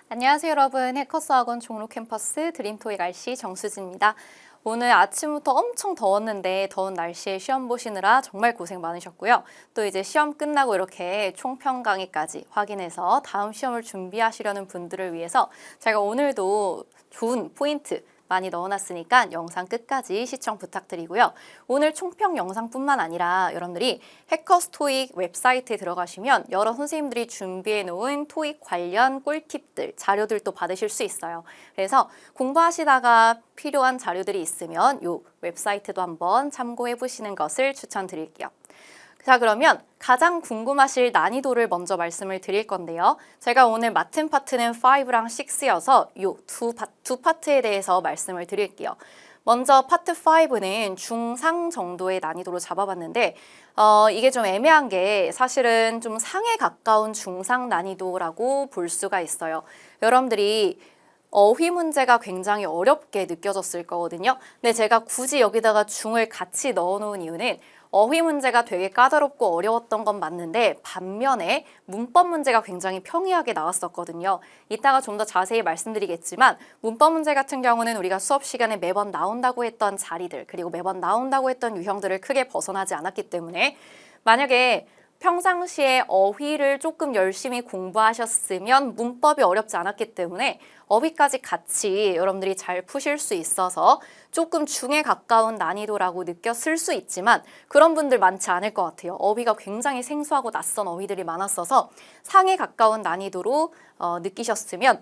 안녕하세요 여러분. 해커스학원 종로 캠퍼스 드림토익 RC 정수진입니다. 오늘 아침부터 엄청 더웠는데 더운 날씨에 시험 보시느라 정말 고생 많으셨고요. 또 이제 시험 끝나고 이렇게 총평 강의까지 확인해서 다음 시험을 준비하시려는 분들을 위해서 제가 오늘도 좋은 포인트 많이 넣어놨으니까 영상 끝까지 시청 부탁드리고요. 오늘 총평 영상뿐만 아니라 여러분들이 해커스 토익 웹사이트에 들어가시면 여러 선생님들이 준비해 놓은 토익 관련 꿀팁들, 자료들도 받으실 수 있어요. 그래서 공부하시다가 필요한 자료들이 있으면 이 웹사이트도 한번 참고해 보시는 것을 추천드릴게요. 자, 그러면 가장 궁금하실 난이도를 먼저 말씀을 드릴 건데요. 제가 오늘 맡은 파트는 5랑 6여서 이 두 파트에 대해서 말씀을 드릴게요. 먼저 파트 5는 중상 정도의 난이도로 잡아봤는데 이게 좀 애매한 게 사실은 좀 상에 가까운 중상 난이도라고 볼 수가 있어요. 여러분들이 어휘 문제가 굉장히 어렵게 느껴졌을 거거든요. 근데 제가 굳이 여기다가 중을 같이 넣어놓은 이유는 어휘 문제가 되게 까다롭고 어려웠던 건 맞는데 반면에 문법 문제가 굉장히 평이하게 나왔었거든요. 이따가 좀 더 자세히 말씀드리겠지만 문법 문제 같은 경우는 우리가 수업 시간에 매번 나온다고 했던 자리들 그리고 매번 나온다고 했던 유형들을 크게 벗어나지 않았기 때문에 만약에 평상시에 어휘를 조금 열심히 공부하셨으면 문법이 어렵지 않았기 때문에 어휘까지 같이 여러분들이 잘 푸실 수 있어서 조금 중에 가까운 난이도라고 느꼈을 수 있지만 그런 분들 많지 않을 것 같아요. 어휘가 굉장히 생소하고 낯선 어휘들이 많았어서 상에 가까운 난이도로 느끼셨으면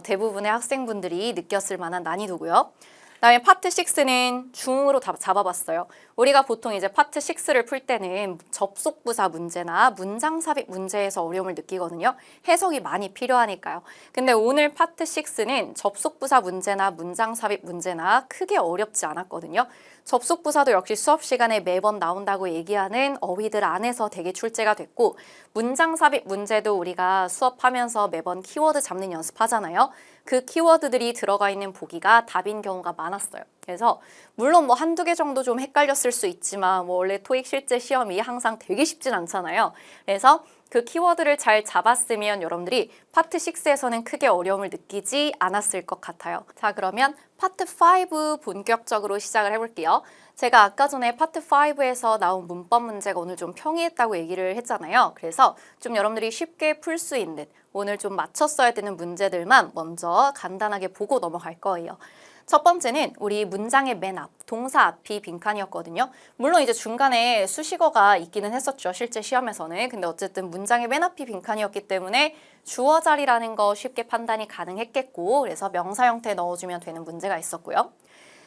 대부분의 학생분들이 느꼈을 만한 난이도고요. 그다음에 파트 6는 중으로 잡아봤어요. 우리가 보통 이제 파트 6를 풀 때는 접속부사 문제나 문장 삽입 문제에서 어려움을 느끼거든요. 해석이 많이 필요하니까요. 근데 오늘 파트 6는 접속부사 문제나 문장 삽입 문제나 크게 어렵지 않았거든요. 접속부사도 역시 수업 시간에 매번 나온다고 얘기하는 어휘들 안에서 되게 출제가 됐고 문장 삽입 문제도 우리가 수업하면서 매번 키워드 잡는 연습하잖아요. 그 키워드들이 들어가 있는 보기가 답인 경우가 많았어요. 그래서 물론 뭐 한두 개 정도 좀 헷갈렸을 수 있지만 뭐 원래 토익 실제 시험이 항상 되게 쉽진 않잖아요. 그래서 그 키워드를 잘 잡았으면 여러분들이 파트 6에서는 크게 어려움을 느끼지 않았을 것 같아요. 자, 그러면 파트 5 본격적으로 시작을 해볼게요. 제가 아까 전에 파트 5에서 나온 문법 문제가 오늘 좀 평이했다고 얘기를 했잖아요. 그래서 좀 여러분들이 쉽게 풀 수 있는 오늘 좀 맞췄어야 되는 문제들만 먼저 간단하게 보고 넘어갈 거예요. 첫 번째는 우리 문장의 맨 앞, 동사 앞이 빈칸이었거든요. 물론 이제 중간에 수식어가 있기는 했었죠. 실제 시험에서는. 근데 어쨌든 문장의 맨 앞이 빈칸이었기 때문에 주어 자리라는 거 쉽게 판단이 가능했겠고 그래서 명사 형태에 넣어주면 되는 문제가 있었고요.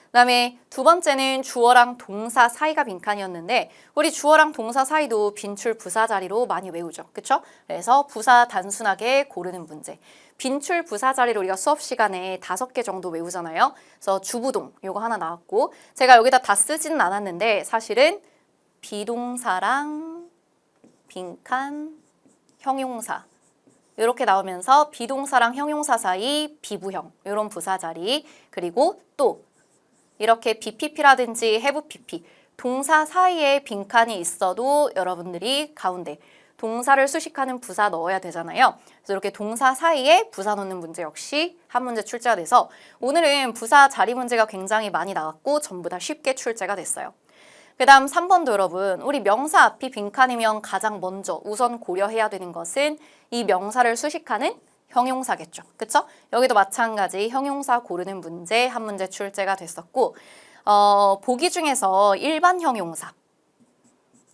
그다음에 두 번째는 주어랑 동사 사이가 빈칸이었는데 우리 주어랑 동사 사이도 빈출 부사 자리로 많이 외우죠. 그쵸? 그래서 부사 단순하게 고르는 문제. 빈출 부사 자리를 우리가 수업 시간에 5개 정도 외우잖아요. 그래서 주부동 요거 하나 나왔고 제가 여기다 다 쓰지는 않았는데 사실은 비동사랑 빈칸, 형용사 이렇게 나오면서 비동사랑 형용사 사이 비부형 이런 부사 자리 그리고 또 이렇게 BPP라든지 have PP 동사 사이에 빈칸이 있어도 여러분들이 가운데 동사를 수식하는 부사 넣어야 되잖아요. 그래서 이렇게 동사 사이에 부사 넣는 문제 역시 한 문제 출제가 돼서 오늘은 부사 자리 문제가 굉장히 많이 나왔고 전부 다 쉽게 출제가 됐어요. 그 다음 3번도 여러분 우리 명사 앞이 빈칸이면 가장 먼저 우선 고려해야 되는 것은 이 명사를 수식하는 형용사겠죠. 그쵸? 여기도 마찬가지 형용사 고르는 문제 한 문제 출제가 됐었고 보기 중에서 일반 형용사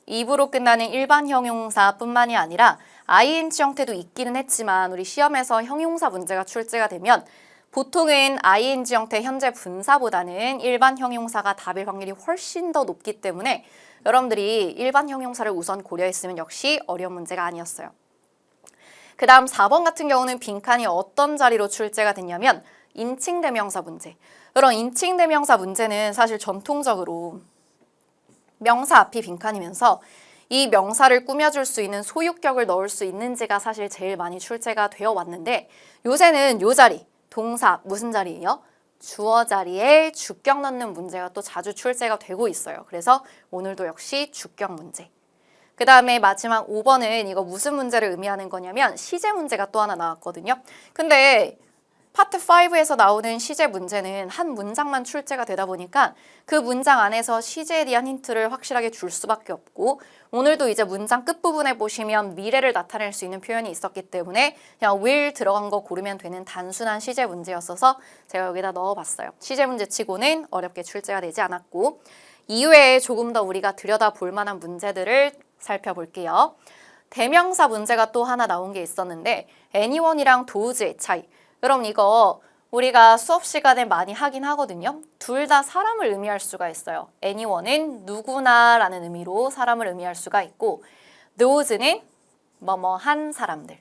입으로 끝나는 일반 형용사뿐만이 아니라 ing 형태도 있기는 했지만 우리 시험에서 형용사 문제가 출제가 되면 보통은 ing 형태 현재 분사보다는 일반 형용사가 답일 확률이 훨씬 더 높기 때문에 여러분들이 일반 형용사를 우선 고려했으면 역시 어려운 문제가 아니었어요. 그 다음 4번 같은 경우는 빈칸이 어떤 자리로 출제가 됐냐면 인칭대명사 문제. 이런 인칭대명사 문제는 사실 전통적으로 명사 앞이 빈칸이면서 이 명사를 꾸며줄 수 있는 소유격을 넣을 수 있는지가 사실 제일 많이 출제가 되어 왔는데 요새는 요 자리, 동사 무슨 자리예요? 주어 자리에 주격 넣는 문제가 또 자주 출제가 되고 있어요. 그래서 오늘도 역시 주격 문제. 그 다음에 마지막 5번은 이거 무슨 문제를 의미하는 거냐면 시제 문제가 또 하나 나왔거든요. 근데 파트 5에서 나오는 시제 문제는 한 문장만 출제가 되다 보니까 그 문장 안에서 시제에 대한 힌트를 확실하게 줄 수밖에 없고 오늘도 이제 문장 끝부분에 보시면 미래를 나타낼 수 있는 표현이 있었기 때문에 그냥 will 들어간 거 고르면 되는 단순한 시제 문제였어서 제가 여기다 넣어봤어요. 시제 문제 치고는 어렵게 출제가 되지 않았고 이외에 조금 더 우리가 들여다볼 만한 문제들을 살펴볼게요. 대명사 문제가 또 하나 나온 게 있었는데 anyone이랑 does의 차이. 그럼 이거 우리가 수업 시간에 많이 하긴 하거든요. 둘 다 사람을 의미할 수가 있어요. anyone은 누구나 라는 의미로 사람을 의미할 수가 있고 those는 뭐뭐한 사람들.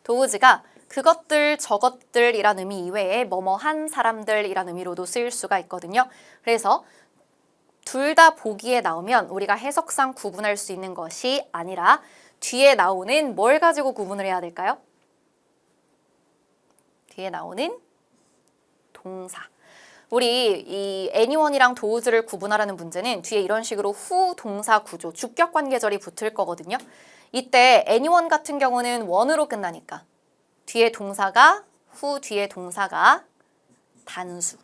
those가 그것들 저것들이란 의미 이외에 뭐뭐한 사람들이란 의미로도 쓰일 수가 있거든요. 그래서 둘 다 보기에 나오면 우리가 해석상 구분할 수 있는 것이 아니라 뒤에 나오는 뭘 가지고 구분을 해야 될까요? 뒤에 나오는 동사. 우리 이 anyone이랑 does를 구분하라는 문제는 뒤에 이런 식으로 후 동사 구조, 주격 관계절이 붙을 거거든요. 이때 anyone 같은 경우는 one으로 끝나니까 뒤에 동사가 후 뒤에 동사가 단수.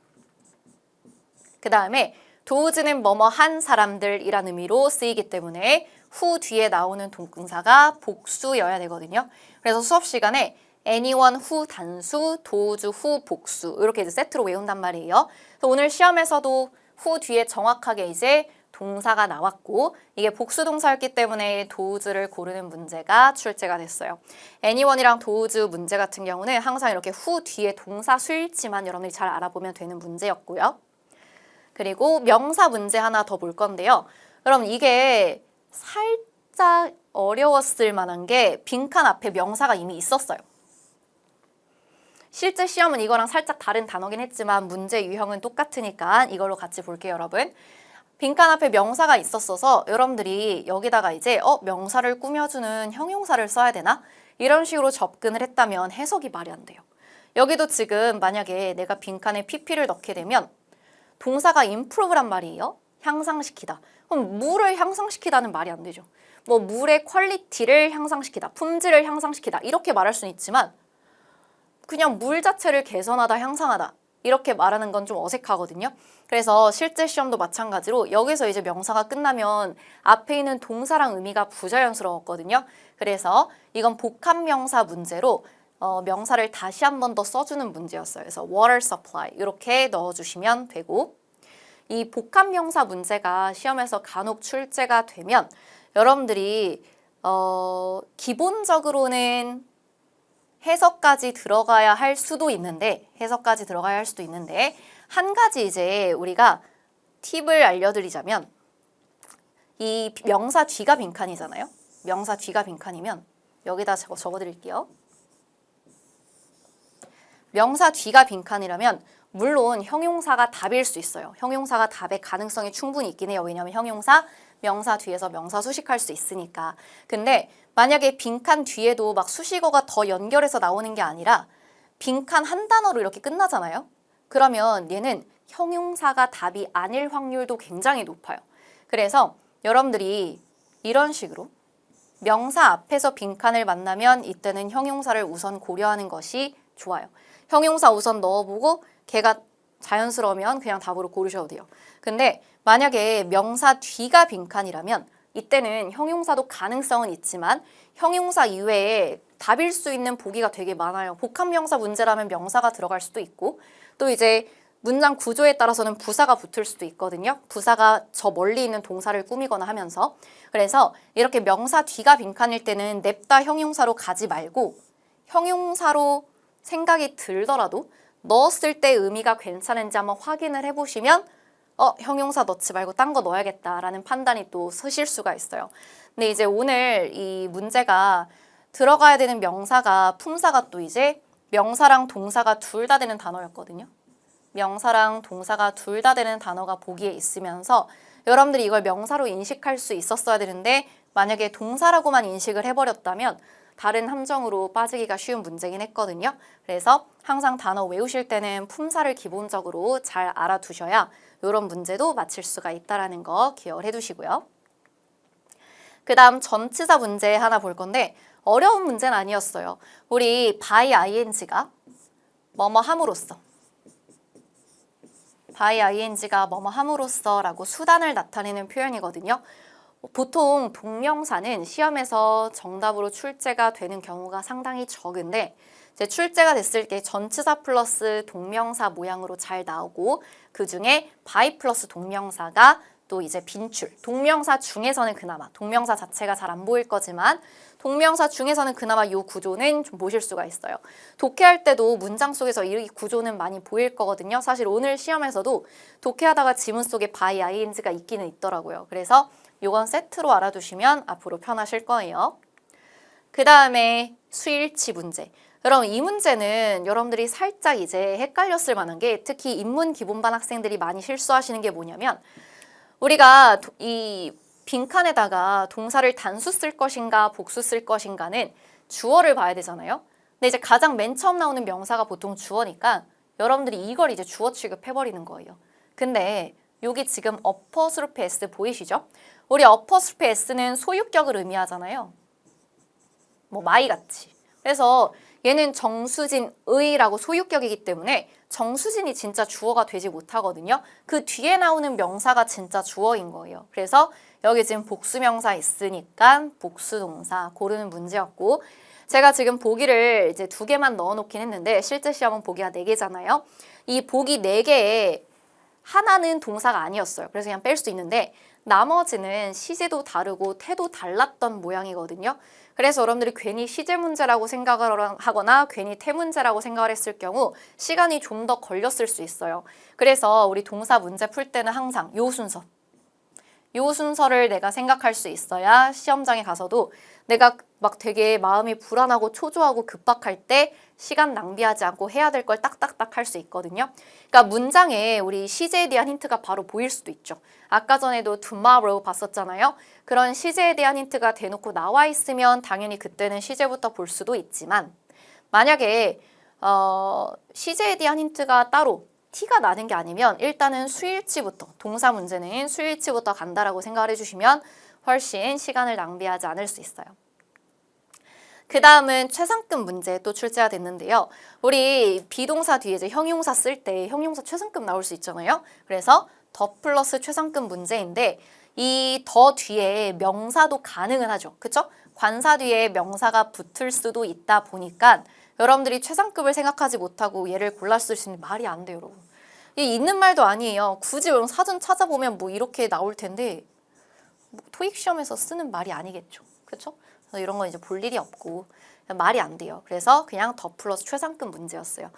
그 다음에 does는 뭐뭐 한 사람들이란 의미로 쓰이기 때문에 후 뒤에 나오는 동사가 복수여야 되거든요. 그래서 수업 시간에 anyone 후 단수, does 후 복수 이렇게 이제 세트로 외운단 말이에요. 그래서 오늘 시험에서도 후 뒤에 정확하게 이제 동사가 나왔고 이게 복수 동사였기 때문에 does를 고르는 문제가 출제가 됐어요. anyone이랑 does 문제 같은 경우는 항상 이렇게 후 뒤에 동사 수일치만 여러분들이 잘 알아보면 되는 문제였고요. 그리고 명사 문제 하나 더 볼 건데요. 그럼 이게 살짝 어려웠을 만한 게 빈칸 앞에 명사가 이미 있었어요. 실제 시험은 이거랑 살짝 다른 단어긴 했지만 문제 유형은 똑같으니까 이걸로 같이 볼게요, 여러분. 빈칸 앞에 명사가 있었어서 여러분들이 여기다가 이제 명사를 꾸며주는 형용사를 써야 되나? 이런 식으로 접근을 했다면 해석이 말이 안 돼요. 여기도 지금 만약에 내가 빈칸에 pp를 넣게 되면 동사가 improve란 말이에요. 향상시키다. 그럼 물을 향상시키다는 말이 안 되죠. 뭐 물의 퀄리티를 향상시키다, 품질을 향상시키다 이렇게 말할 수는 있지만 그냥 물 자체를 개선하다, 향상하다 이렇게 말하는 건 좀 어색하거든요. 그래서 실제 시험도 마찬가지로 여기서 이제 명사가 끝나면 앞에 있는 동사랑 의미가 부자연스러웠거든요. 그래서 이건 복합명사 문제로 명사를 다시 한 번 더 써주는 문제였어요. 그래서 water supply 이렇게 넣어주시면 되고 이 복합명사 문제가 시험에서 간혹 출제가 되면 여러분들이 기본적으로는 해석까지 들어가야 할 수도 있는데 한 가지 이제 우리가 팁을 알려드리자면 이 명사 뒤가 빈칸이잖아요. 명사 뒤가 빈칸이면 여기다 적어드릴게요. 명사 뒤가 빈칸이라면 물론 형용사가 답일 수 있어요. 형용사가 답의 가능성이 충분히 있긴 해요. 왜냐하면 형용사, 명사 뒤에서 명사 수식할 수 있으니까. 근데 만약에 빈칸 뒤에도 막 수식어가 더 연결해서 나오는 게 아니라 빈칸 한 단어로 이렇게 끝나잖아요. 그러면 얘는 형용사가 답이 아닐 확률도 굉장히 높아요. 그래서 여러분들이 이런 식으로 명사 앞에서 빈칸을 만나면 이때는 형용사를 우선 고려하는 것이 좋아요. 형용사 우선 넣어보고 걔가 자연스러우면 그냥 답으로 고르셔도 돼요. 근데 만약에 명사 뒤가 빈칸이라면 이때는 형용사도 가능성은 있지만 형용사 이외에 답일 수 있는 보기가 되게 많아요. 복합명사 문제라면 명사가 들어갈 수도 있고 또 이제 문장 구조에 따라서는 부사가 붙을 수도 있거든요. 부사가 저 멀리 있는 동사를 꾸미거나 하면서. 그래서 이렇게 명사 뒤가 빈칸일 때는 냅다 형용사로 가지 말고 형용사로 생각이 들더라도 넣었을 때 의미가 괜찮은지 한번 확인을 해보시면 형용사 넣지 말고 딴 거 넣어야겠다라는 판단이 또 서실 수가 있어요. 근데 이제 오늘 이 문제가 들어가야 되는 명사가 품사가 또 이제 명사랑 동사가 둘 다 되는 단어였거든요. 명사랑 동사가 둘 다 되는 단어가 보기에 있으면서 여러분들이 이걸 명사로 인식할 수 있었어야 되는데 만약에 동사라고만 인식을 해버렸다면 다른 함정으로 빠지기가 쉬운 문제긴 했거든요. 그래서 항상 단어 외우실 때는 품사를 기본적으로 잘 알아두셔야 이런 문제도 맞힐 수가 있다는 거 기억을 해두시고요. 그 다음 전치사 문제 하나 볼 건데 어려운 문제는 아니었어요. 우리 by ing가 뭐뭐 함으로써 by ing가 뭐뭐 함으로써 라고 수단을 나타내는 표현이거든요. 보통 동명사는 시험에서 정답으로 출제가 되는 경우가 상당히 적은데 이제 출제가 됐을 때 전치사 플러스 동명사 모양으로 잘 나오고 그중에 by 플러스 동명사가 또 이제 빈출, 동명사 중에서는 그나마 동명사 자체가 잘 안 보일 거지만 동명사 중에서는 그나마 이 구조는 좀 보실 수가 있어요. 독해할 때도 문장 속에서 이 구조는 많이 보일 거거든요. 사실 오늘 시험에서도 독해하다가 지문 속에 by ing가 있기는 있더라고요. 그래서 이건 세트로 알아두시면 앞으로 편하실 거예요. 그 다음에 수일치 문제. 그럼 이 문제는 여러분들이 살짝 이제 헷갈렸을 만한 게 특히 인문 기본반 학생들이 많이 실수하시는 게 뭐냐면 우리가 이 빈칸에다가 동사를 단수 쓸 것인가 복수 쓸 것인가는 주어를 봐야 되잖아요. 근데 이제 가장 맨 처음 나오는 명사가 보통 주어니까 여러분들이 이걸 이제 주어 취급해버리는 거예요. 근데 여기 지금 어퍼스로프 S 보이시죠? 우리 어퍼스로프 S는 소유격을 의미하잖아요. 뭐 마이같이. 그래서 얘는 정수진의라고 소유격이기 때문에 정수진이 진짜 주어가 되지 못하거든요. 그 뒤에 나오는 명사가 진짜 주어인 거예요. 그래서 여기 지금 복수명사 있으니까 복수동사 고르는 문제였고 제가 지금 보기를 이제 2개만 넣어놓긴 했는데 실제 시험은 보기가 4개잖아요. 이 보기 4개에 하나는 동사가 아니었어요. 그래서 그냥 뺄 수 있는데 나머지는 시제도 다르고 태도 달랐던 모양이거든요. 그래서 여러분들이 괜히 시제 문제라고 생각을 하거나 괜히 태 문제라고 생각을 했을 경우 시간이 좀 더 걸렸을 수 있어요. 그래서 우리 동사 문제 풀 때는 항상 요 순서를 내가 생각할 수 있어야 시험장에 가서도 내가 막 되게 마음이 불안하고 초조하고 급박할 때 시간 낭비하지 않고 해야 될 걸 딱딱딱 할 수 있거든요. 그러니까 문장에 우리 시제에 대한 힌트가 바로 보일 수도 있죠. 아까 전에도 tomorrow 봤었잖아요. 그런 시제에 대한 힌트가 대놓고 나와 있으면 당연히 그때는 시제부터 볼 수도 있지만 만약에 시제에 대한 힌트가 따로 티가 나는 게 아니면 일단은 수일치부터 동사 문제는 수일치부터 간다라고 생각을 해주시면 훨씬 시간을 낭비하지 않을 수 있어요. 그 다음은 최상급 문제 또 출제가 됐는데요. 우리 비동사 뒤에 이제 형용사 쓸 때 형용사 최상급 나올 수 있잖아요. 그래서 더 플러스 최상급 문제인데 이 더 뒤에 명사도 가능은 하죠. 그쵸? 관사 뒤에 명사가 붙을 수도 있다 보니까 여러분들이 최상급을 생각하지 못하고 얘를 골랐을 수 있는 말이 안 돼요, 여러분. 이게 있는 말도 아니에요. 굳이 여러분 사전 찾아보면 뭐 이렇게 나올 텐데 뭐 토익 시험에서 쓰는 말이 아니겠죠. 그렇죠? 그래서 이런 건 이제 볼 일이 없고 말이 안 돼요. 그래서 그냥 더 플러스 최상급 문제였어요.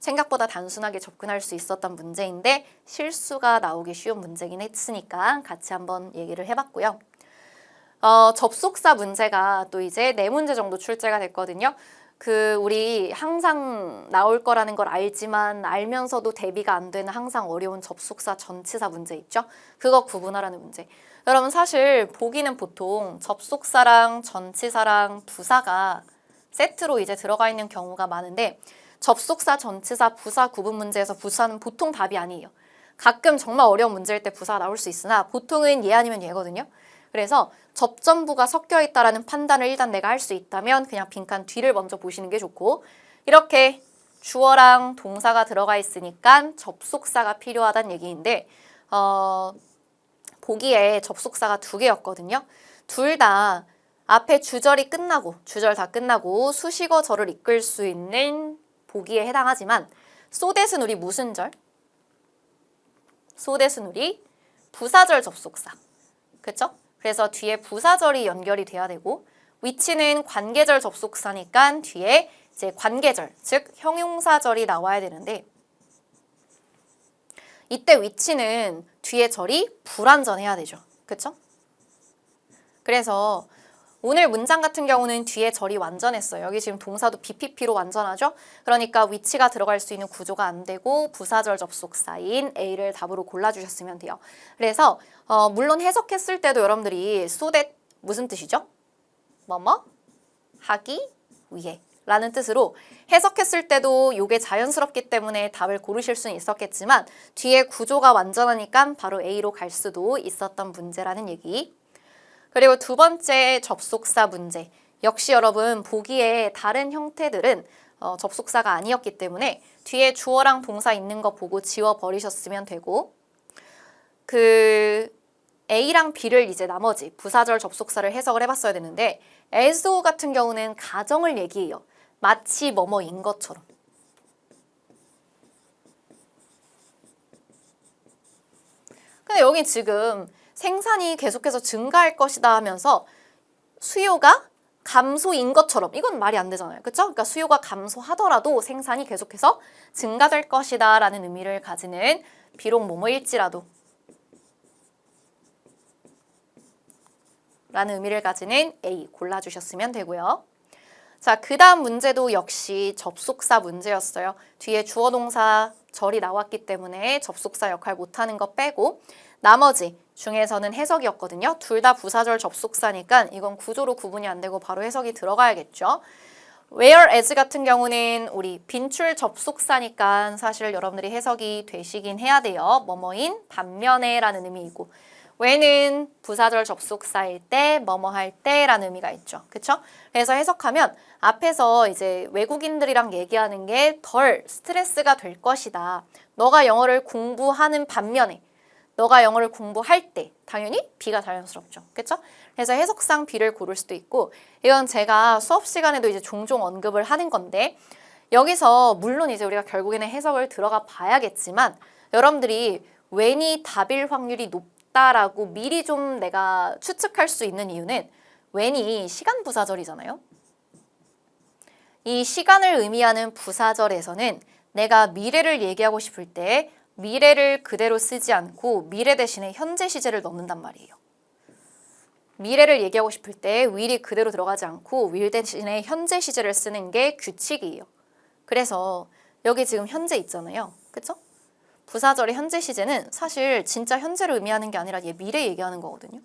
생각보다 단순하게 접근할 수 있었던 문제인데 실수가 나오기 쉬운 문제긴 했으니까 같이 한번 얘기를 해봤고요. 접속사 문제가 또 이제 4문제 정도 출제가 됐거든요. 우리 항상 나올 거라는 걸 알지만 알면서도 대비가 안 되는 항상 어려운 접속사 전치사 문제 있죠? 그거 구분하라는 문제. 여러분 사실 보기는 보통 접속사랑 전치사랑 부사가 세트로 이제 들어가 있는 경우가 많은데 접속사, 전치사, 부사 구분 문제에서 부사는 보통 답이 아니에요. 가끔 정말 어려운 문제일 때 부사가 나올 수 있으나 보통은 얘 아니면 얘거든요. 그래서 접전부가 섞여 있다라는 판단을 일단 내가 할 수 있다면 그냥 빈칸 뒤를 먼저 보시는 게 좋고 이렇게 주어랑 동사가 들어가 있으니까 접속사가 필요하다는 얘기인데 보기에 접속사가 2개였거든요. 둘 다 앞에 주절이 끝나고 주절 다 끝나고 수식어 절을 이끌 수 있는 보기에 해당하지만 so that은 우리 무슨 절? so that은 우리 부사절 접속사. 그쵸? 그래서 뒤에 부사절이 연결이 돼야 되고 which는 관계절 접속사니까 뒤에 이제 관계절, 즉 형용사절이 나와야 되는데 이때 which는 뒤에 절이 불완전해야 되죠. 그쵸? 그래서 오늘 문장 같은 경우는 뒤에 절이 완전했어요. 여기 지금 동사도 BPP로 완전하죠? 그러니까 위치가 들어갈 수 있는 구조가 안 되고 부사절 접속사인 A를 답으로 골라주셨으면 돼요. 그래서 물론 해석했을 때도 여러분들이 so that 무슨 뜻이죠? 뭐뭐 하기 위해 라는 뜻으로 해석했을 때도 이게 자연스럽기 때문에 답을 고르실 수는 있었겠지만 뒤에 구조가 완전하니까 바로 A로 갈 수도 있었던 문제라는 얘기. 그리고 두 번째 접속사 문제. 역시 여러분 보기에 다른 형태들은 접속사가 아니었기 때문에 뒤에 주어랑 동사 있는 거 보고 지워버리셨으면 되고 그 A랑 B를 이제 나머지 부사절 접속사를 해석을 해봤어야 되는데 as 같은 경우는 가정을 얘기해요. 마치 뭐뭐인 것처럼. 근데 여기 지금 생산이 계속해서 증가할 것이다 하면서 수요가 감소인 것처럼 이건 말이 안 되잖아요. 그렇죠? 그러니까 수요가 감소하더라도 생산이 계속해서 증가될 것이다 라는 의미를 가지는 비록 뭐뭐일지라도 라는 의미를 가지는 A 골라주셨으면 되고요. 자, 그 다음 문제도 역시 접속사 문제였어요. 뒤에 주어 동사 절이 나왔기 때문에 접속사 역할 못하는 거 빼고 나머지 중에서는 해석이었거든요. 둘 다 부사절 접속사니까 이건 구조로 구분이 안 되고 바로 해석이 들어가야겠죠. whereas 같은 경우는 우리 빈출 접속사니까 사실 여러분들이 해석이 되시긴 해야 돼요. 뭐뭐인 반면에 라는 의미이고 when은 부사절 접속사일 때, 뭐뭐 할 때라는 의미가 있죠. 그쵸? 그래서 해석하면 앞에서 이제 외국인들이랑 얘기하는 게 덜 스트레스가 될 것이다. 너가 영어를 공부하는 반면에 너가 영어를 공부할 때 당연히 B가 자연스럽죠. 그쵸? 그래서 해석상 B를 고를 수도 있고 이건 제가 수업 시간에도 이제 종종 언급을 하는 건데 여기서 물론 이제 우리가 결국에는 해석을 들어가 봐야겠지만 여러분들이 when이 답일 확률이 높다라고 미리 좀 내가 추측할 수 있는 이유는 when이 시간 부사절이잖아요. 이 시간을 의미하는 부사절에서는 내가 미래를 얘기하고 싶을 때 미래를 그대로 쓰지 않고 미래 대신에 현재 시제를 넣는단 말이에요. 미래를 얘기하고 싶을 때 will이 그대로 들어가지 않고 will 대신에 현재 시제를 쓰는 게 규칙이에요. 그래서 여기 지금 현재 있잖아요. 그쵸? 부사절의 현재 시제는 사실 진짜 현재를 의미하는 게 아니라 얘 미래 얘기하는 거거든요.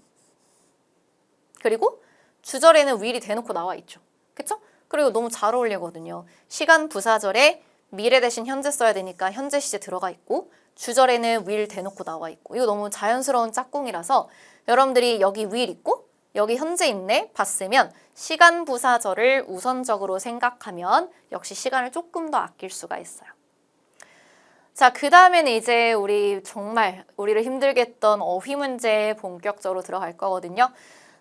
그리고 주절에는 will이 대놓고 나와 있죠. 그쵸? 그리고 너무 잘 어울리거든요. 시간 부사절에 미래 대신 현재 써야 되니까 현재 시제 들어가 있고 주절에는 will 대놓고 나와 있고 이거 너무 자연스러운 짝꿍이라서 여러분들이 여기 will 있고 여기 현재 있네 봤으면 시간 부사절을 우선적으로 생각하면 역시 시간을 조금 더 아낄 수가 있어요. 자, 그 다음에는 이제 우리 정말 우리를 힘들게 했던 어휘 문제에 본격적으로 들어갈 거거든요.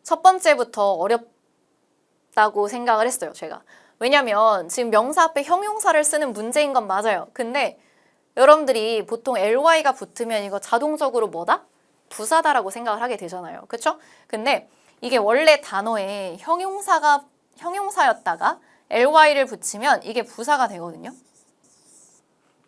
첫 번째부터 어렵다고 생각을 했어요, 제가. 왜냐면 지금 명사 앞에 형용사를 쓰는 문제인 건 맞아요. 근데 여러분들이 보통 ly가 붙으면 이거 자동적으로 뭐다? 부사다라고 생각을 하게 되잖아요. 그쵸? 근데 이게 원래 단어에 형용사였다가 ly를 붙이면 이게 부사가 되거든요.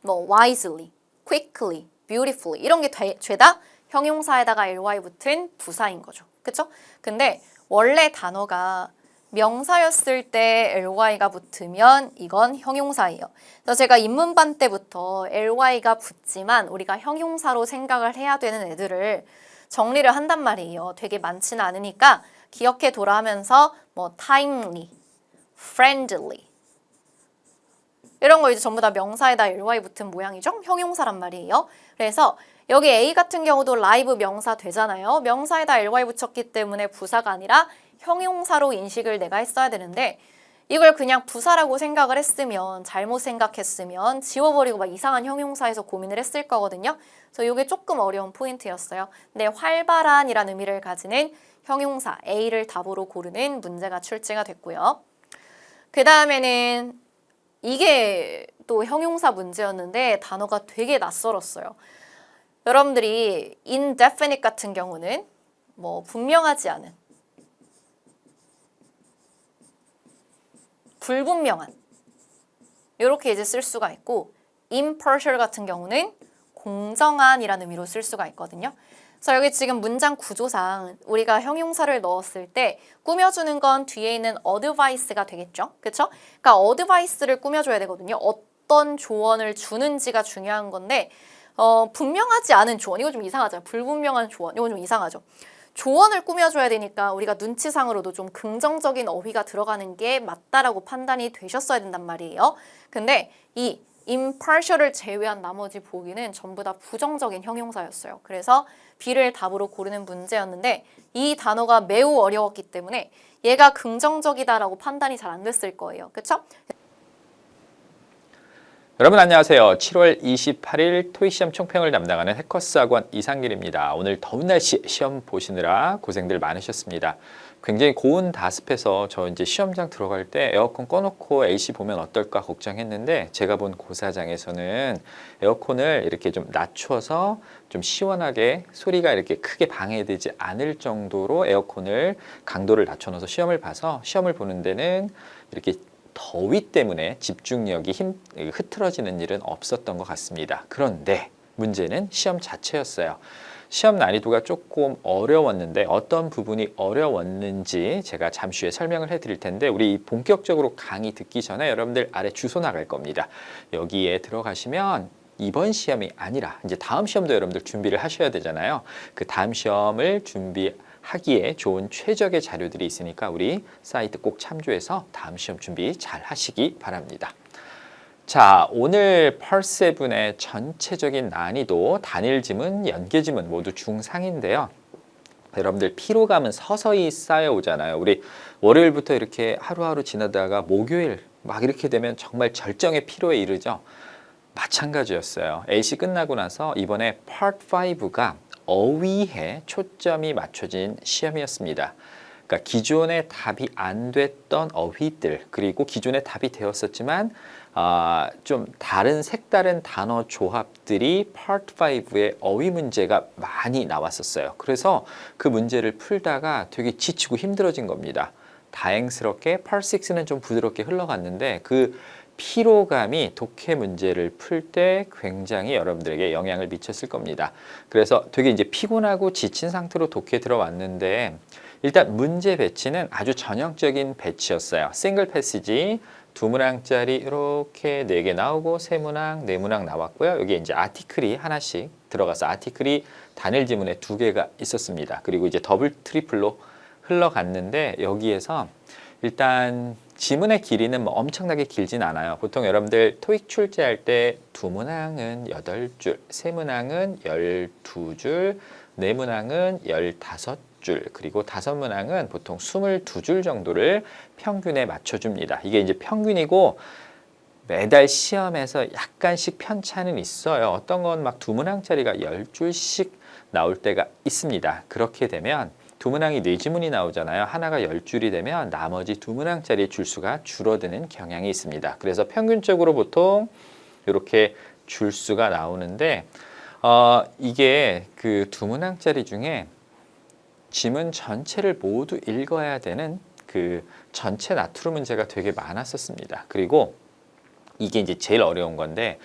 뭐 wisely, quickly, beautifully 이런 게 죄다 형용사에다가 ly 붙은 부사인 거죠. 그쵸? 근데 원래 단어가 명사였을 때 ly가 붙으면 이건 형용사예요. 그래서 제가 입문반 때부터 ly가 붙지만 우리가 형용사로 생각을 해야 되는 애들을 정리를 한단 말이에요. 되게 많지는 않으니까 기억해 둬라 하면서 뭐 timely, friendly 이런 거 이제 전부 다 명사에다 ly 붙은 모양이죠. 형용사란 말이에요. 그래서 여기 A 같은 경우도 live 명사 되잖아요. 명사에다 ly 붙였기 때문에 부사가 아니라 형용사로 인식을 내가 했어야 되는데 이걸 그냥 부사라고 생각을 했으면 잘못 생각했으면 지워버리고 막 이상한 형용사에서 고민을 했을 거거든요. 그래서 이게 조금 어려운 포인트였어요. 근데 활발한이라는 의미를 가지는 형용사 A를 답으로 고르는 문제가 출제가 됐고요. 그 다음에는 이게 또 형용사 문제였는데 단어가 되게 낯설었어요. 여러분들이 indefinite 같은 경우는 뭐 분명하지 않은 불분명한 이렇게 이제 쓸 수가 있고 impartial 같은 경우는 공정한이라는 의미로 쓸 수가 있거든요. 그래서 여기 지금 문장 구조상 우리가 형용사를 넣었을 때 꾸며주는 건 뒤에 있는 advice가 되겠죠. 그쵸? 그러니까 advice를 꾸며줘야 되거든요. 어떤 조언을 주는지가 중요한 건데 분명하지 않은 조언 이거 좀 이상하죠. 불분명한 조언 이거 좀 이상하죠. 조언을 꾸며줘야 되니까 우리가 눈치상으로도 좀 긍정적인 어휘가 들어가는 게 맞다라고 판단이 되셨어야 된단 말이에요. 근데 이 impartial을 제외한 나머지 보기는 전부 다 부정적인 형용사였어요. 그래서 B를 답으로 고르는 문제였는데 이 단어가 매우 어려웠기 때문에 얘가 긍정적이다라고 판단이 잘 안 됐을 거예요. 그쵸? 여러분 안녕하세요. 7월 28일 토익 시험 총평을 담당하는 해커스 학원 이상길입니다. 오늘 더운 날씨 시험 보시느라 고생들 많으셨습니다. 굉장히 고온 다습해서 저 이제 시험장 들어갈 때 에어컨 꺼놓고 LC 보면 어떨까 걱정했는데 제가 본 고사장에서는 에어컨을 이렇게 좀 낮춰서 좀 시원하게 소리가 이렇게 크게 방해되지 않을 정도로 에어컨을 강도를 낮춰놔서 시험을 봐서 시험을 보는 데는 이렇게 더위 때문에 집중력이 흐트러지는 일은 없었던 것 같습니다. 그런데 문제는 시험 자체였어요. 시험 난이도가 조금 어려웠는데 어떤 부분이 어려웠는지 제가 잠시 후에 설명을 해드릴 텐데 우리 본격적으로 강의 듣기 전에 여러분들 아래 주소 나갈 겁니다. 여기에 들어가시면 이번 시험이 아니라 이제 다음 시험도 여러분들 준비를 하셔야 되잖아요. 그 다음 시험을 하기에 좋은 최적의 자료들이 있으니까 우리 사이트 꼭 참조해서 다음 시험 준비 잘 하시기 바랍니다. 자, 오늘 펄7의 전체적인 난이도 단일 지문, 연계 지문 모두 중상인데요. 여러분들 피로감은 서서히 쌓여오잖아요. 우리 월요일부터 이렇게 하루하루 지나다가 목요일 막 이렇게 되면 정말 절정의 피로에 이르죠. 마찬가지였어요. AC 끝나고 나서 이번에 Part 5가 어휘에 초점이 맞춰진 시험이었습니다. 그러니까 기존에 답이 안 됐던 어휘들 그리고 기존에 답이 되었었지만 좀 다른 색다른 단어 조합들이 Part 5의 어휘 문제가 많이 나왔었어요. 그래서 그 문제를 풀다가 되게 지치고 힘들어진 겁니다. 다행스럽게 Part 6는 좀 부드럽게 흘러갔는데 그 피로감이 독해 문제를 풀 때 굉장히 여러분들에게 영향을 미쳤을 겁니다. 그래서 되게 이제 피곤하고 지친 상태로 독해 들어왔는데 일단 문제 배치는 아주 전형적인 배치였어요. 싱글 패시지 두 문항짜리 이렇게 4개 나오고 세 문항, 네 문항 나왔고요. 여기 이제 아티클이 하나씩 들어가서 아티클이 단일 지문에 2개가 있었습니다. 그리고 이제 더블 트리플로 흘러갔는데 여기에서 일단 지문의 길이는 뭐 엄청나게 길진 않아요. 보통 여러분들 토익 출제할 때 두 문항은 8줄, 세 문항은 12줄, 네 문항은 15줄, 그리고 다섯 문항은 보통 22줄 정도를 평균에 맞춰줍니다. 이게 이제 평균이고 매달 시험에서 약간씩 편차는 있어요. 어떤 건 막 두 문항짜리가 10줄씩 나올 때가 있습니다. 그렇게 되면 두 문항이 4지문이 나오잖아요. 하나가 10줄이 되면 나머지 두 문항짜리 줄수가 줄어드는 경향이 있습니다. 그래서 평균적으로 보통 이렇게 줄수가 나오는데 이게 그 두 문항짜리 중에 지문 전체를 모두 읽어야 되는 그 전체 나투루 문제가 되게 많았었습니다. 그리고 이게 이제 제일 어려운 건데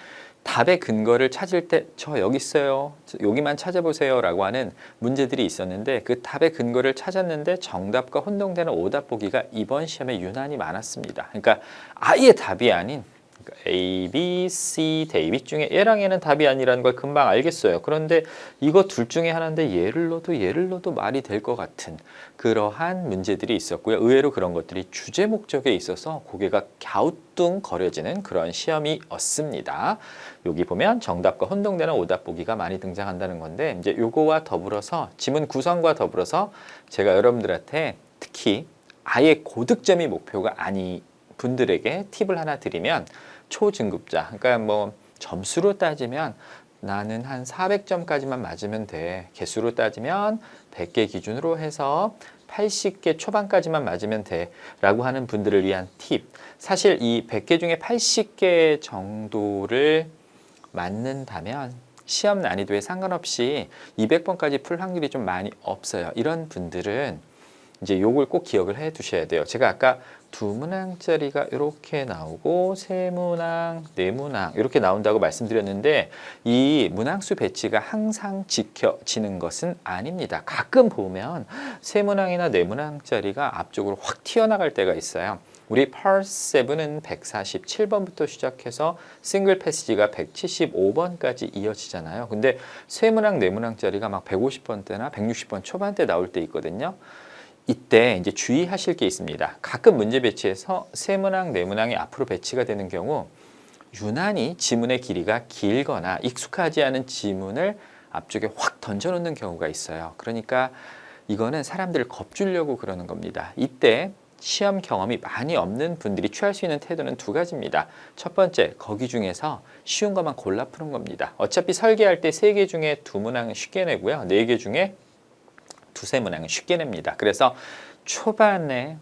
답의 근거를 찾을 때 저 여기 있어요. 여기만 찾아보세요 라고 하는 문제들이 있었는데 그 답의 근거를 찾았는데 정답과 혼동되는 오답 보기가 이번 시험에 유난히 많았습니다. 그러니까 아예 답이 아닌 A, B, C 대입 중에 얘랑 얘는 답이 아니라는 걸 금방 알겠어요. 그런데 이거 둘 중에 하나인데 얘를 넣어도 말이 될 것 같은 그러한 문제들이 있었고요. 의외로 그런 것들이 주제 목적에 있어서 고개가 갸우뚱거려지는 그런 시험이었습니다. 여기 보면 정답과 혼동되는 오답 보기가 많이 등장한다는 건데 이제 요거와 더불어서 지문 구성과 더불어서 제가 여러분들한테 특히 아예 고득점이 목표가 아닌 분들에게 팁을 하나 드리면 초중급자, 그러니까 뭐 점수로 따지면 나는 한 400점까지만 맞으면 돼. 개수로 따지면 100개 기준으로 해서 80개 초반까지만 맞으면 돼 라고 하는 분들을 위한 팁. 사실 이 100개 중에 80개 정도를 맞는다면 시험 난이도에 상관없이 200번까지 풀 확률이 좀 많이 없어요. 이런 분들은 이제 요걸 꼭 기억을 해 두셔야 돼요. 제가 아까 두 문항짜리가 이렇게 나오고 세 문항, 네 문항 이렇게 나온다고 말씀드렸는데 이 문항수 배치가 항상 지켜지는 것은 아닙니다. 가끔 보면 세 문항이나 네 문항짜리가 앞쪽으로 확 튀어나갈 때가 있어요. 우리 Part 7은 147번부터 시작해서 싱글 패시지가 175번까지 이어지잖아요. 근데 세문항, 네문항짜리가 막 150번대나 160번 초반대 나올 때 있거든요. 이때 이제 주의하실 게 있습니다. 가끔 문제 배치에서 세문항, 네문항이 앞으로 배치가 되는 경우 유난히 지문의 길이가 길거나 익숙하지 않은 지문을 앞쪽에 확 던져놓는 경우가 있어요. 그러니까 이거는 사람들을 겁주려고 그러는 겁니다. 이때 시험 경험이 많이 없는 분들이 취할 수 있는 태도는 두 가지입니다. 첫 번째, 거기 중에서 쉬운 것만 골라 푸는 겁니다. 어차피 설계할 때 3개 중에 2문항은 쉽게 내고요. 4개 중에 2-3문항은 쉽게 냅니다. 그래서 초반에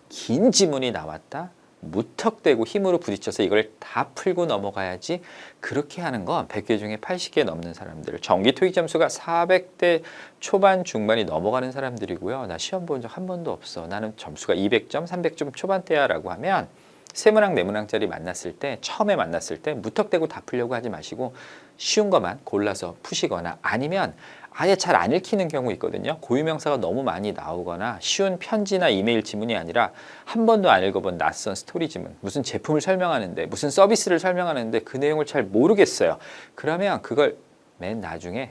긴 지문이 나왔다. 무턱대고 힘으로 부딪혀서 이걸 다 풀고 넘어가야지. 그렇게 하는 건 100개 중에 80개 넘는 사람들, 정기 토익 점수가 400대 초반 중반이 넘어가는 사람들이고요. 나 시험 본 적 한 번도 없어, 나는 점수가 200점 300점 초반대야 라고 하면 세문항 네문항짜리 만났을 때, 처음에 만났을 때 무턱대고 다 풀려고 하지 마시고 쉬운 것만 골라서 푸시거나, 아니면 아예 잘 안 읽히는 경우 있거든요. 고유명사가 너무 많이 나오거나 쉬운 편지나 이메일 지문이 아니라 한 번도 안 읽어본 낯선 스토리 지문, 무슨 제품을 설명하는데, 무슨 서비스를 설명하는데 그 내용을 잘 모르겠어요. 그러면 그걸 맨 나중에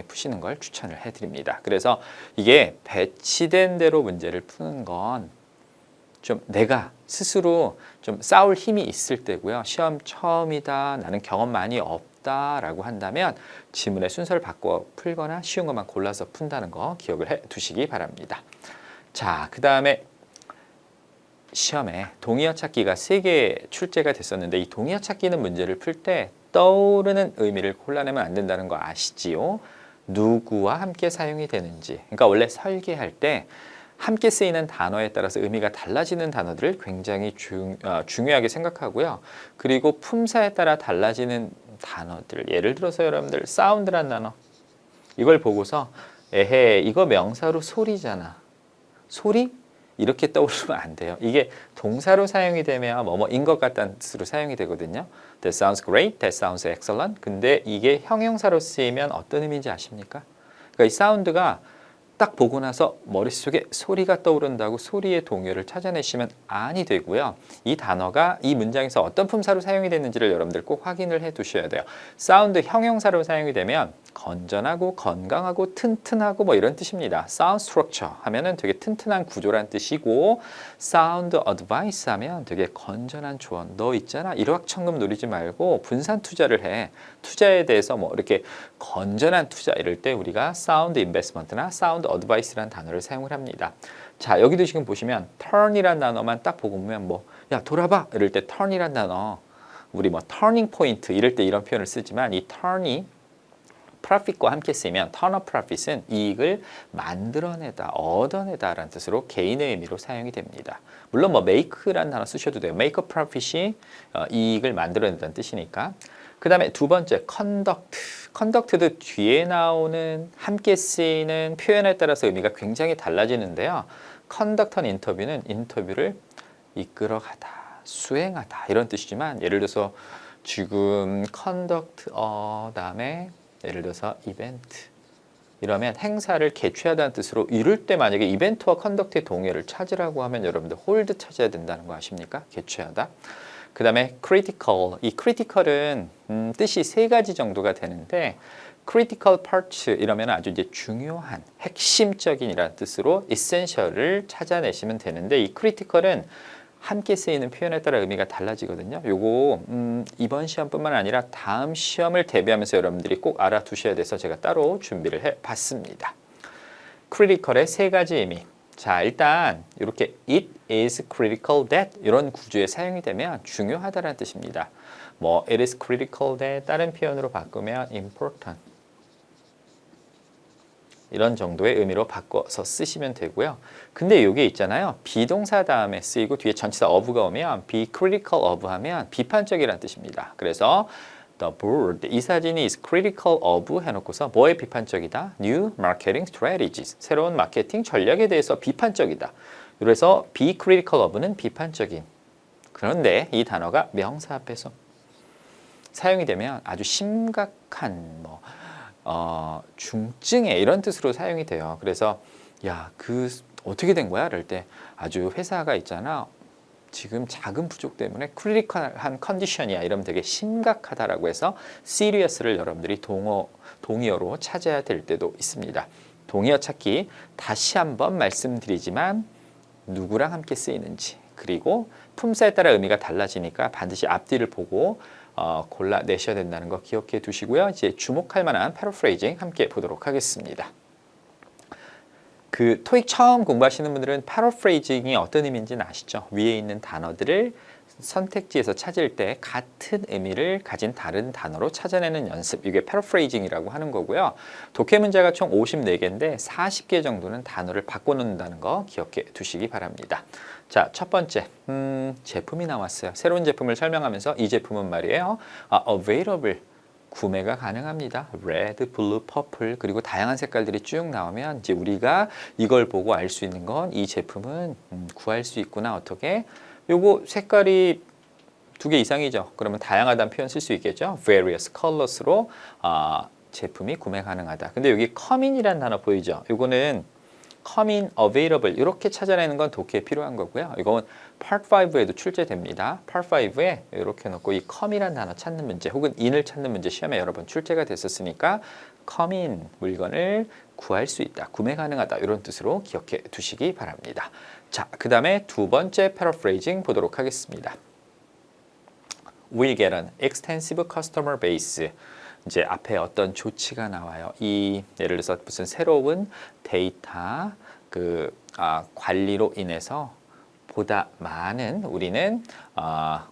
푸시는 걸 추천을 해드립니다. 그래서 이게 배치된 대로 문제를 푸는 건 좀 내가 스스로 좀 싸울 힘이 있을 때고요. 시험 처음이다, 나는 경험 많이 없다라고 한다면 지문의 순서를 바꿔 풀거나 쉬운 것만 골라서 푼다는 거 기억을 해 두시기 바랍니다. 자, 그 다음에 시험에 동의어 찾기가 3개 출제가 됐었는데, 이 동의어 찾기는 문제를 풀 때 떠오르는 의미를 골라내면 안 된다는 거 아시지요? 누구와 함께 사용이 되는지. 그러니까 원래 설계할 때 함께 쓰이는 단어에 따라서 의미가 달라지는 단어들을 굉장히 중요하게 생각하고요. 그리고 품사에 따라 달라지는 단어들, 예를 들어서 여러분들 사운드란 단어, 이걸 보고서 에헤 이거 명사로 소리잖아, 소리? 이렇게 떠오르면 안 돼요. 이게 동사로 사용이 되면 뭐뭐인 것 같다는 뜻으로 사용이 되거든요. That sounds great, that sounds excellent. 근데 이게 형용사로 쓰이면 어떤 의미인지 아십니까? 그러니까 이 사운드가 딱 보고 나서 머릿속에 소리가 떠오른다고 소리의 동요를 찾아내시면 아니 되고요. 이 단어가 이 문장에서 어떤 품사로 사용이 됐는지를 여러분들 꼭 확인을 해 두셔야 돼요. 사운드 형용사로 사용이 되면 건전하고 건강하고 튼튼하고 뭐 이런 뜻입니다. Sound structure 하면은 되게 튼튼한 구조란 뜻이고, Sound advice 하면 되게 건전한 조언. 너 있잖아, 일확천금 노리지 말고 분산 투자를 해. 투자에 대해서 뭐 이렇게 건전한 투자, 이럴 때 우리가 Sound investment나 Sound advice라는 단어를 사용을 합니다. 자, 여기도 지금 보시면 turn이라는 단어만 딱 보고 보면 뭐 야 돌아봐 이럴 때 turn이라는 단어, 우리 뭐 turning point 이럴 때 이런 표현을 쓰지만, 이 turn이 profit과 함께 쓰이면 turn a profit은 이익을 만들어내다, 얻어내다 라는 뜻으로 개인의 의미로 사용이 됩니다. 물론 뭐 make라는 단어 쓰셔도 돼요. make a profit이 이익을 만들어낸다는 뜻이니까. 그 다음에 두 번째 conduct. conduct도 뒤에 나오는 함께 쓰이는 표현에 따라서 의미가 굉장히 달라지는데요. conduct 한 인터뷰는 인터뷰를 이끌어가다, 수행하다 이런 뜻이지만, 예를 들어서 지금 conduct 다음에 예를 들어서 이벤트 이러면 행사를 개최하다는 뜻으로, 이럴 때 만약에 이벤트와 컨덕트의 동의어를 찾으라고 하면 여러분들 홀드 찾아야 된다는 거 아십니까? 개최하다. 그 다음에 critical. 이 critical은 뜻이 3가지 정도가 되는데, critical parts 이러면 아주 이제 중요한, 핵심적인이라는 뜻으로 essential을 찾아내시면 되는데, 이 critical은 함께 쓰이는 표현에 따라 의미가 달라지거든요. 요거 이번 시험뿐만 아니라 다음 시험을 대비하면서 여러분들이 꼭 알아두셔야 돼서 제가 따로 준비를 해봤습니다. critical의 3가지 의미. 자, 일단 이렇게 it is critical that 이런 구조에 사용이 되면 중요하다라는 뜻입니다. 뭐 it is critical that 다른 표현으로 바꾸면 important 이런 정도의 의미로 바꿔서 쓰시면 되고요. 근데 이게 있잖아요. 비동사 다음에 쓰이고 뒤에 전치사 of가 오면 be critical of 하면 비판적이라는 뜻입니다. 그래서 the board, 이 사진이 is critical of 해놓고서 뭐에 비판적이다? New marketing strategies, 새로운 마케팅 전략에 대해서 비판적이다. 그래서 be critical of는 비판적인. 그런데 이 단어가 명사 앞에서 사용이 되면 아주 심각한 중증의 이런 뜻으로 사용이 돼요. 그래서 야, 그 어떻게 된 거야? 그럴 때 아주 회사가 있잖아. 지금 자금 부족 때문에 크리티컬한 컨디션이야. 이러면 되게 심각하다라고 해서 serious를 여러분들이 동의어로 찾아야 될 때도 있습니다. 동의어 찾기 다시 한번 말씀드리지만 누구랑 함께 쓰이는지 그리고 품사에 따라 의미가 달라지니까 반드시 앞뒤를 보고 골라내셔야 된다는 거 기억해 두시고요. 이제 주목할 만한 패러프레이징 함께 보도록 하겠습니다. 그 토익 처음 공부하시는 분들은 패러프레이징이 어떤 의미인지는 아시죠? 위에 있는 단어들을 선택지에서 찾을 때 같은 의미를 가진 다른 단어로 찾아내는 연습, 이게 패러프레이징이라고 하는 거고요. 독해 문제가 총 54개인데 40개 정도는 단어를 바꿔놓는다는 거 기억해 두시기 바랍니다. 자, 첫 번째 제품이 나왔어요. 새로운 제품을 설명하면서 이 제품은 말이에요. available, 구매가 가능합니다. 레드, 블루, 퍼플 그리고 다양한 색깔들이 쭉 나오면 이제 우리가 이걸 보고 알 수 있는 건 이 제품은 구할 수 있구나. 어떻게? 요거 색깔이 2개 이상이죠. 그러면 다양하다는 표현 쓸 수 있겠죠. various colors로 제품이 구매 가능하다. 근데 여기 come in이라는 단어 보이죠? 요거는 come in, available 이렇게 찾아내는 건 독해에 필요한 거고요. 이건 Part 5에도 출제됩니다. Part 5에 이렇게 놓고 이 come이라는 단어 찾는 문제 혹은 in을 찾는 문제 시험에 여러 번 출제가 됐었으니까 come in, 물건을 구할 수 있다, 구매 가능하다 이런 뜻으로 기억해 두시기 바랍니다. 자, 그 다음에 두 번째 paraphrasing 보도록 하겠습니다. We'll get an extensive customer base. 이제 앞에 어떤 조치가 나와요. 이 예를 들어서 무슨 새로운 데이터 관리로 인해서 보다 많은 우리는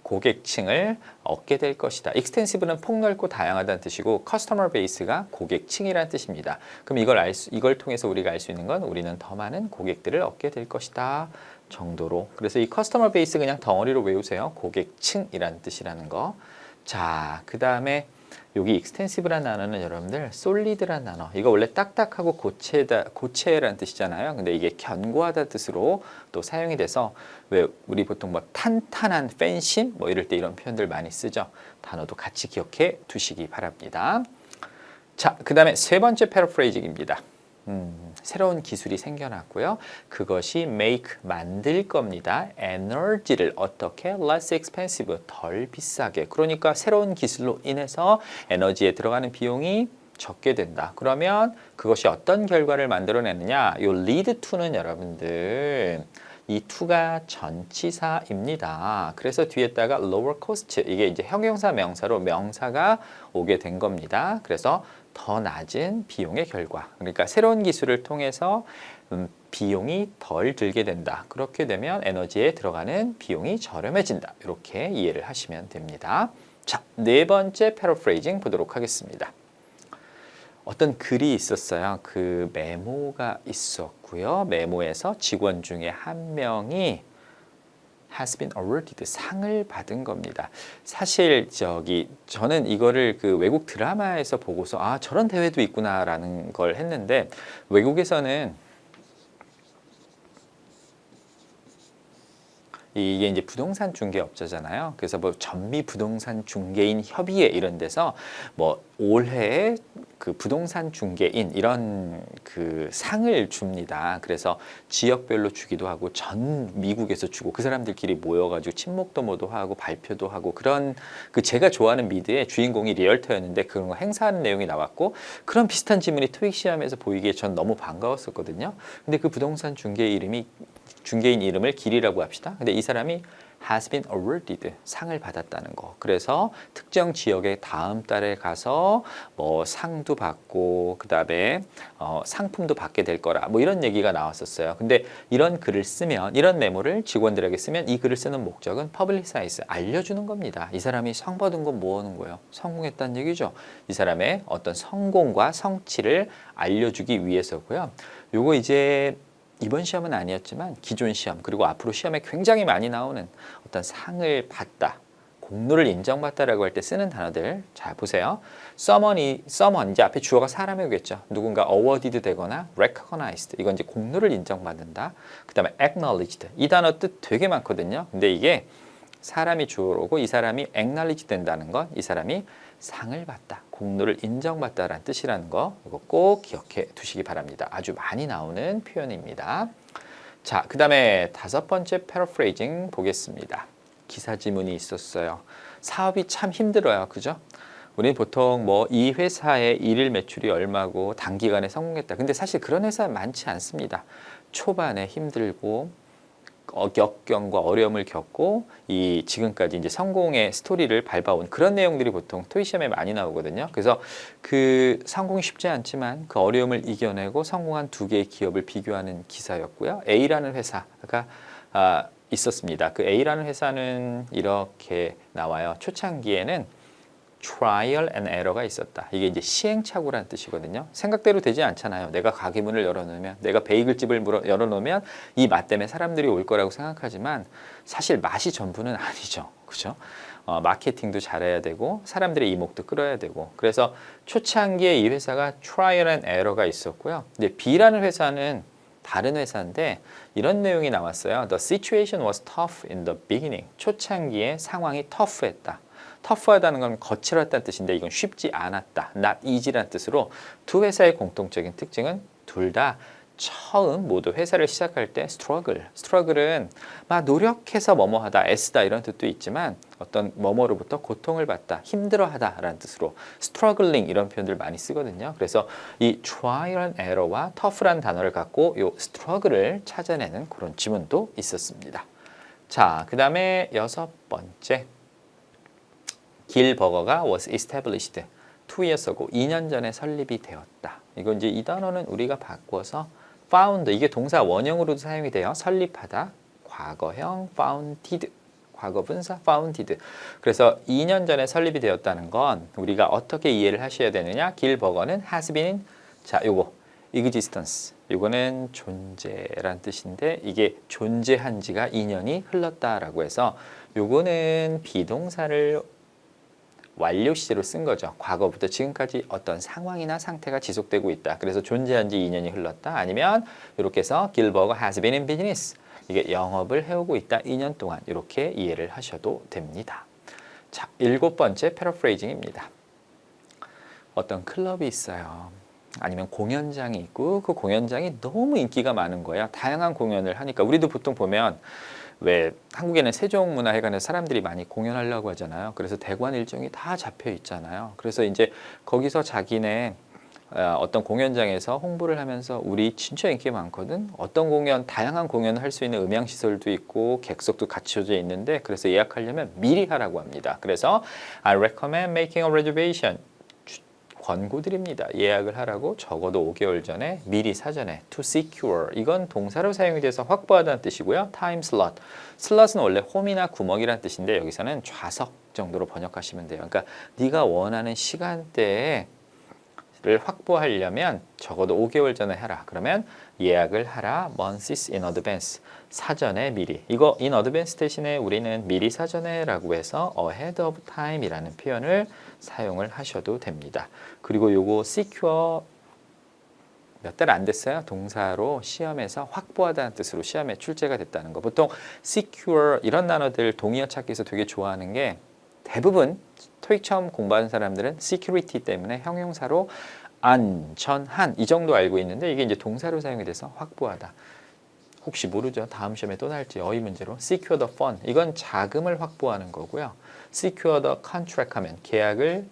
고객층을 얻게 될 것이다. extensive는 폭넓고 다양하다는 뜻이고 customer base가 고객층이라는 뜻입니다. 그럼 이걸 통해서 우리가 알 수 있는 건 우리는 더 많은 고객들을 얻게 될 것이다 정도로. 그래서 이 customer base 그냥 덩어리로 외우세요. 고객층이라는 뜻이라는 거. 자, 그 다음에 여기 extensive라는 단어는 여러분들 solid라는 단어, 이거 원래 딱딱하고 고체라는 뜻이잖아요. 근데 이게 견고하다 뜻으로 또 사용이 돼서 왜 우리 보통 뭐 탄탄한 팬심 뭐 이럴 때 이런 표현들 많이 쓰죠. 단어도 같이 기억해 두시기 바랍니다. 자, 그 다음에 세 번째 패러프레이징입니다. 새로운 기술이 생겨났고요. 그것이 make, 만들 겁니다. 에너지를 어떻게? less expensive, 덜 비싸게. 그러니까 새로운 기술로 인해서 에너지에 들어가는 비용이 적게 된다. 그러면 그것이 어떤 결과를 만들어내느냐? 요 lead to는 여러분들 이 to가 전치사입니다. 그래서 뒤에다가 lower cost, 이게 이제 형용사 명사로 명사가 오게 된 겁니다. 그래서 더 낮은 비용의 결과. 그러니까 새로운 기술을 통해서 비용이 덜 들게 된다. 그렇게 되면 에너지에 들어가는 비용이 저렴해진다. 이렇게 이해를 하시면 됩니다. 자, 네 번째 패러프레이징 보도록 하겠습니다. 어떤 글이 있었어요. 그 메모가 있었고요. 메모에서 직원 중에 한 명이 has been awarded, 상을 받은 겁니다. 사실 저는 이거를 그 외국 드라마에서 보고서 저런 대회도 있구나라는 걸 했는데 외국에서는 이게 이제 부동산 중개업자잖아요. 그래서 뭐 전미 부동산 중개인 협의회 이런 데서 뭐 올해 그 부동산 중개인 이런 그 상을 줍니다. 그래서 지역별로 주기도 하고 전 미국에서 주고 그 사람들끼리 모여가지고 친목도모도 하고 발표도 하고 그런 그 제가 좋아하는 미드의 주인공이 리얼터였는데 그런 거 행사하는 내용이 나왔고 그런 비슷한 질문이 토익 시험에서 보이기에 전 너무 반가웠었거든요. 근데 그 부동산 중개인 이름을 길이라고 합시다. 근데 이 사람이 has been awarded, 상을 받았다는 거. 그래서 특정 지역에 다음 달에 가서 뭐 상도 받고 그다음에 상품도 받게 될 거라. 뭐 이런 얘기가 나왔었어요. 근데 이런 글을 쓰면 이런 메모를 직원들에게 쓰면 이 글을 쓰는 목적은 publicize, 알려주는 겁니다. 이 사람이 상 받은 건 뭐 하는 거예요? 성공했다는 얘기죠. 이 사람의 어떤 성공과 성취를 알려주기 위해서고요. 요거 이제 이번 시험은 아니었지만 기존 시험 그리고 앞으로 시험에 굉장히 많이 나오는 어떤 상을 받다, 공로를 인정받다라고 할 때 쓰는 단어들 잘 보세요. someone 이제 앞에 주어가 사람이 오겠죠. 누군가 awarded 되거나 recognized, 이건 이제 공로를 인정받는다. 그 다음에 acknowledged, 이 단어 뜻 되게 많거든요. 근데 이게 사람이 주어로고 이 사람이 acknowledge 된다는 건 이 사람이 상을 받다, 공로를 인정받다라는 뜻이라는 거 이거 꼭 기억해 두시기 바랍니다. 아주 많이 나오는 표현입니다. 자, 그 다음에 5번째 패러프레이징 보겠습니다. 기사 지문이 있었어요. 사업이 참 힘들어요. 그죠? 우리 보통 뭐 이 회사의 일일 매출이 얼마고 단기간에 성공했다. 근데 사실 그런 회사 많지 않습니다. 초반에 힘들고 역경과 어려움을 겪고 이 지금까지 이제 성공의 스토리를 밟아온 그런 내용들이 보통 토익 시험에 많이 나오거든요. 그래서 그 성공이 쉽지 않지만 그 어려움을 이겨내고 성공한 두 개의 기업을 비교하는 기사였고요. A라는 회사가 있었습니다. 그 A라는 회사는 이렇게 나와요. 초창기에는 trial and error가 있었다. 이게 이제 시행착오라는 뜻이거든요. 생각대로 되지 않잖아요. 내가 가게문을 열어놓으면, 내가 베이글집을 열어놓으면 이 맛 때문에 사람들이 올 거라고 생각하지만 사실 맛이 전부는 아니죠. 그죠? 마케팅도 잘해야 되고 사람들의 이목도 끌어야 되고 그래서 초창기에 이 회사가 trial and error가 있었고요. 근데 B라는 회사는 다른 회사인데 이런 내용이 나왔어요. The situation was tough in the beginning. 초창기에 상황이 tough했다. 터프하다는 건 거칠었다는 뜻인데 이건 쉽지 않았다. not easy라는 뜻으로 두 회사의 공통적인 특징은 둘 다 처음 모두 회사를 시작할 때 struggle은 막 노력해서 뭐뭐하다, 애쓰다 이런 뜻도 있지만 어떤 뭐뭐로부터 고통을 받다, 힘들어하다라는 뜻으로 struggling 이런 표현들 많이 쓰거든요. 그래서 이 trial and error와 tough라는 단어를 갖고 이 struggle을 찾아내는 그런 지문도 있었습니다. 자, 그 다음에 6번째. 길버거가 was established 2 years ago. 2년 전에 설립이 되었다. 이거 이제 이 단어는 우리가 바꿔서 found, 이게 동사 원형으로도 사용이 돼요. 설립하다, 과거형 founded, 과거 분사 founded. 그래서 2년 전에 설립이 되었다는 건 우리가 어떻게 이해를 하셔야 되느냐? 길버거는 has been, 자, 요거 existence, 요거는 존재란 뜻인데 이게 존재한 지가 2년이 흘렀다라고 해서 요거는 비동사를 완료 시제로 쓴 거죠. 과거부터 지금까지 어떤 상황이나 상태가 지속되고 있다. 그래서 존재한 지 2년이 흘렀다. 아니면 이렇게 해서 길버거 has been in business. 이게 영업을 해오고 있다. 2년 동안 이렇게 이해를 하셔도 됩니다. 자, 7번째 패러프레이징입니다. 어떤 클럽이 있어요. 아니면 공연장이 있고 그 공연장이 너무 인기가 많은 거예요. 다양한 공연을 하니까 우리도 보통 보면 왜 한국에는 세종문화회관에서 사람들이 많이 공연하려고 하잖아요. 그래서 대관 일정이 다 잡혀 있잖아요. 그래서 이제 거기서 자기네 어떤 공연장에서 홍보를 하면서 우리 진짜 인기 많거든. 어떤 공연, 다양한 공연을 할 수 있는 음향시설도 있고 객석도 갖춰져 있는데 그래서 예약하려면 미리 하라고 합니다. 그래서 I recommend making a reservation. 권고드립니다. 예약을 하라고 적어도 5개월 전에 미리 사전에 to secure, 이건 동사로 사용이 돼서 확보하다는 뜻이고요. time slot, slot은 원래 홈이나 구멍이라는 뜻인데 여기서는 좌석 정도로 번역하시면 돼요. 그러니까 네가 원하는 시간대를 확보하려면 적어도 5개월 전에 해라. 그러면 예약을 하라. months in advance, 사전에 미리. 이거 in advance 대신에 우리는 미리 사전에라고 해서 ahead of time이라는 표현을 사용을 하셔도 됩니다. 그리고 요거 secure 몇 달 안 됐어요. 동사로 시험에서 확보하다는 뜻으로 시험에 출제가 됐다는 거. 보통 secure 이런 단어들 동의어 찾기에서 되게 좋아하는 게 대부분 토익 처음 공부하는 사람들은 security 때문에 형용사로 안전한 이 정도 알고 있는데 이게 이제 동사로 사용이 돼서 확보하다. 혹시 모르죠. 다음 시험에 또 나올지 어휘 문제로 secure the fund, 이건 자금을 확보하는 거고요. secure the contract 하면 계약을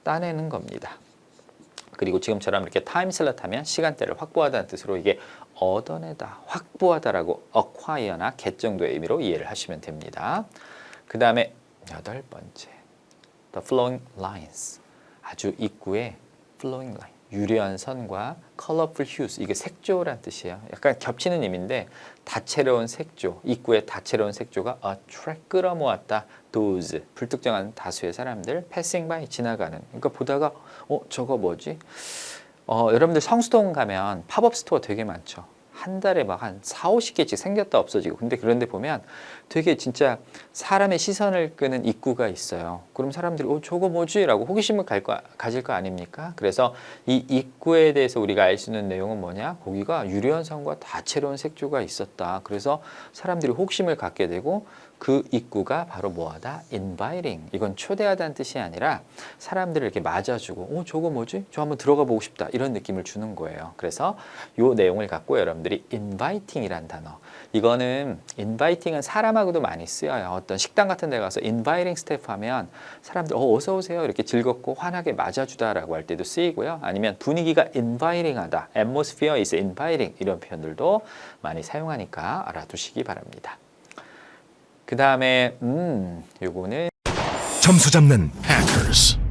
따내는 겁니다. 그리고 지금처럼 이렇게 time slot 하면 시간대를 확보하다는 뜻으로 이게 얻어내다, 확보하다라고 acquire나 get 정도의 의미로 이해를 하시면 됩니다. 그 다음에 8번째, the flowing lines, 아주 입구에 flowing line, 유려한 선과 colorful hues, 이게 색조란 뜻이에요. 약간 겹치는 의미인데 다채로운 색조, 입구에 다채로운 색조가 attract, 끌어모았다. those, 불특정한 다수의 사람들, passing by, 지나가는. 그러니까 보다가 저거 뭐지? 여러분들 성수동 가면 팝업 스토어 되게 많죠. 한 달에 막 한 4, 50개씩 생겼다 없어지고. 근데 그런데 보면 되게 진짜 사람의 시선을 끄는 입구가 있어요. 그럼 사람들이 저거 뭐지? 라고 호기심을 가질 거 아닙니까? 그래서 이 입구에 대해서 우리가 알 수 있는 내용은 뭐냐? 거기가 유려한 선과 다채로운 색조가 있었다. 그래서 사람들이 호기심을 갖게 되고 그 입구가 바로 뭐하다? inviting. 이건 초대하다는 뜻이 아니라 사람들을 이렇게 맞아주고 저거 뭐지? 저 한번 들어가 보고 싶다. 이런 느낌을 주는 거예요. 그래서 이 내용을 갖고 여러분들이 inviting이란 단어. 이거는 inviting은 사람하고도 많이 쓰여요. 어떤 식당 같은 데 가서 inviting staff 하면 사람들 어서 오세요. 이렇게 즐겁고 환하게 맞아주다라고 할 때도 쓰이고요. 아니면 분위기가 inviting하다. atmosphere is inviting. 이런 표현들도 많이 사용하니까 알아두시기 바랍니다. 그 다음에 요거는 점수 잡는 Hackers.